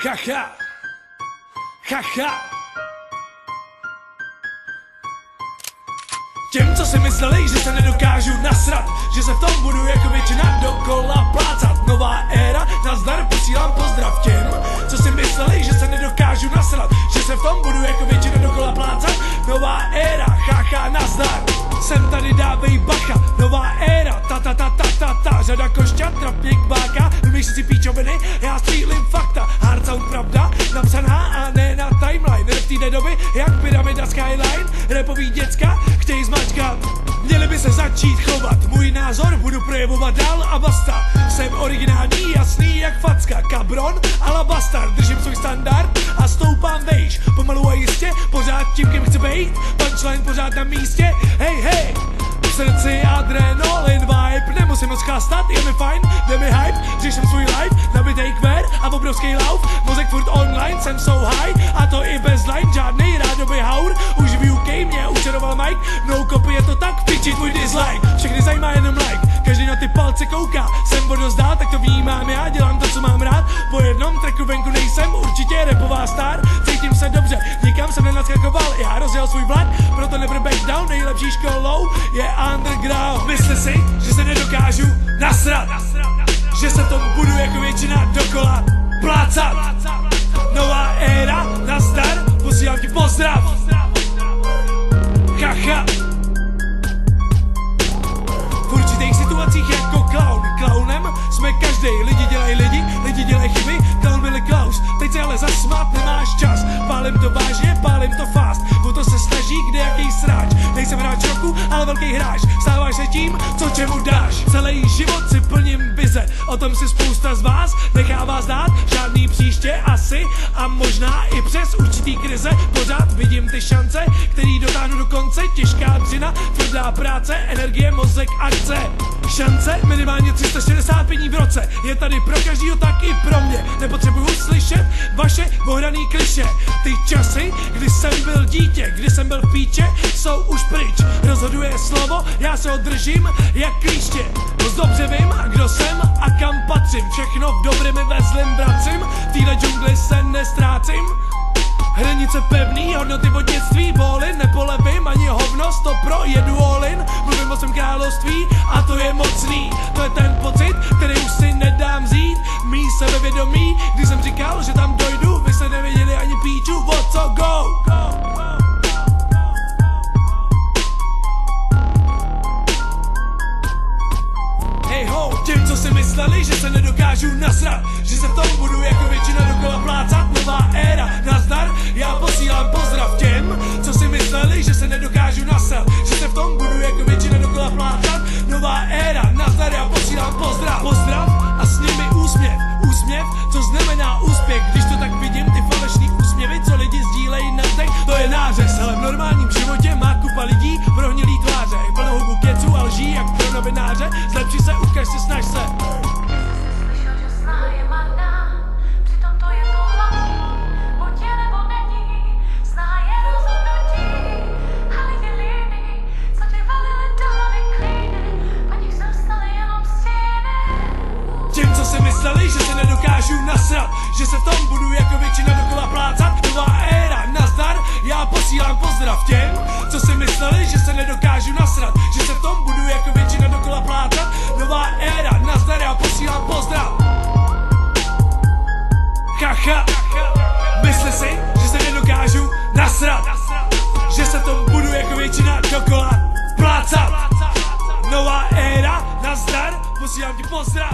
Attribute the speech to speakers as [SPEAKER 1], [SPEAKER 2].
[SPEAKER 1] Haha. Haha. Těm, co si mysleli, že se nedokážu nasrat, že se v tom budu jako většina dokola plácat. Nová éra, nazdar, posílám pozdrav těm, co si mysleli, že se nedokážu nasrat, že se v tom budu jako většina dokola plácat. Nová éra, chacha, nazdar. Jsem tady, dávej bacha, nová éra, ta, řada košťat, trapník, báka, vymýšlí si píčoviny, já střílím fakta, hard sound pravda, napsaná a ne na timeline, rap týdne doby, jak pyramida skyline, rapový děcka, chtějí zmačkat, měli by se začít chovat, můj názor budu projevovat dál a basta, jsem originální, jasný jak facka, kabron, alabastar, držím svůj standard a stoupám vejš, pomalu a jistě, pořád tím, kým chci bejt, punchline pořád na místě, hej, v srdci adrenalin vibe, nemusím moc chlastat, je mi fajn, jde mi hype, řeším svůj life, nabitej kver a obrovský lauf, mozek furt online, jsem so high, a to i bez line, žádnej rádoby haur, už v UK mě učaroval Mike, no copy je to tak, piči tvůj dislike, všechny zajímá jenom like, každý na ty palce kouká, jsem vodozdál, tak to vnímám já, dělám to, co mám rád, po jednom tracku venku nejsem určitě rapová star, cítím se dobře, nikam jsem nenadskakoval, já rozjel svůj vlak, proto never back down, nejlepší školou je underground. Mysli si, že se nedokážu nasrat, že se v tom budu jako většina dokola plácat. Nová éra, nazdar, posílám ti pozdrav. Chacha. V určitých situacích jako clown, clownem jsme každej, lidi dělají lidi dělají chyby, clown byli Klaus, teď se ale zasmát nemáš čas, pálím to vážně, pálím to fast, o to se snaží, kde jaký sráč, nejsem hráč roku, ale velký hráč, stáváš se tím, co čemu dáš, celý život si plním vize, o tom si spousta z vás nechává znát, žádný příště asi a možná i přes určitý krize, pořád vidím ty šance, který dotáhnu do konce, těžká dřina, tvrdá práce, energie, mozek, akce, šance, minimálně 365 dní v roce, je tady pro každýho, tak i pro mě, nepotřebuju slyšet vaše ohraný kliše, ty časy, kdy jsem byl dítě, kdy jsem byl v píče, jsou už pryč, rozhoduje slovo, já se ho držím jak klíště, moc dobře vím, kdo jsem a kam patřím, všechno v dobrým i ve zlým vracím, v téhle džungli se nestrácím. Hranice pevný, hodnoty od dětství, bolin, nepolevím ani hovno, stop pro jedu all in, mluvím o svém království a to je mocný, to je ten pocit, který už si nedám vzít, mý sebevědomí, když jsem říkal, že tam dojdu, vy se nevěděli ani píču, o co go. Hej ho, těm, co si mysleli, že se nedokážu nasrat, že se v tom budu jako většina dokola plácat, nová éra, nazdar, já posílám pozdrav těm, co si mysleli, že se nedokážu nasrat, že se v tom budu jako většina dokola plácat, nová éra, nazdar, já posílám pozdrav a s nimi úsměv, co znamená úspěch, když to tak vidím, ty falešný úsměvy, co lidi sdílejí na zdech, to je nářez, ale v normálním životě má kupa lidí prohnilý tváře, plnou hubu keců a lží, jak pro novináře, zlepší se, ukaž se, snaž se. Těm, co si mysleli, že se nedokážu nasrat, že se v tom budu jako většina dokola plácat, nová éra, nazdar, já posílám pozdrav těm, co si mysleli, že se nedokážu nasrat, že se v tom budu jako většina dokola plácat, nová éra, nazdar, já posílám pozdrav. Chacha. Mysli si, že se nedokážu nasrat, že se v tom budu jako většina dokola plácat, nová éra, nazdar, posílám ti pozdrav.